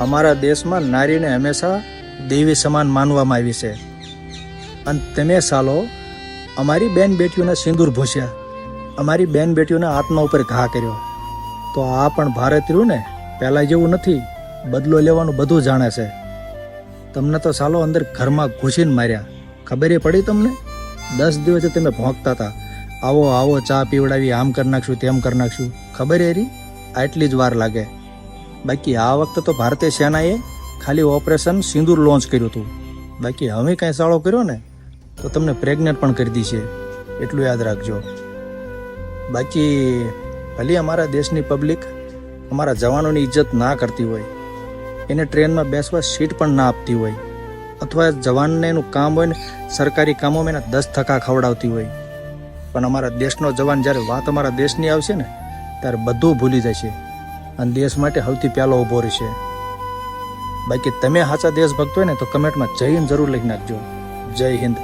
અમારા દેશમાં નારીને હંમેશા દેવી સમાન માનવામાં આવી છે. અને તમે સાલો અમારી બેન બેટીઓને સિંદૂર ભૂસ્યા, અમારી બેન બેટીઓના આત્મા ઉપર ઘા કર્યો. તો આ પણ ભારત રહ્યું ને, પહેલાં જેવું નથી. બદલો લેવાનું બધું જાણે છે. તમને તો સાલો અંદર ઘરમાં ઘૂસીને માર્યા. ખબર પડી તમને? 10 દિવસે તમે ભોંકતા હતા, આવો આવો ચા પીવડાવી, આમ કરી નાખશું, તેમ કરી નાખશું. ખબર એ રહી? આટલી જ વાર લાગે. બાકી આ વખતે તો ભારતીય સેનાએ ખાલી ઓપરેશન સિંદૂર લોન્ચ કર્યું હતું. બાકી હવે કાંઈ સાળો કર્યો ને તો તમને પ્રેગ્નેન્ટ પણ કરી દીશે, એટલું યાદ રાખજો. બાકી ભલે અમારા દેશની પબ્લિક અમારા જવાનોની ઇજ્જત ના કરતી હોય, એને ટ્રેનમાં બેસવા સીટ પણ ના આપતી હોય, અથવા જવાનને એનું કામ હોય ને સરકારી કામોમાં એના 10% ખવડાવતી હોય, પણ અમારા દેશનો જવાન જ્યારે વાત અમારા દેશની આવશે ને ત્યારે બધું ભૂલી જશે અને દેશ માટે સૌથી પહેલો ઊભો રહેશે. બાકી તમે સાચા દેશભક્ત હોય ને તો કમેન્ટમાં જય હિન્દ જરૂર લખી નાખજો. જય હિન્દ.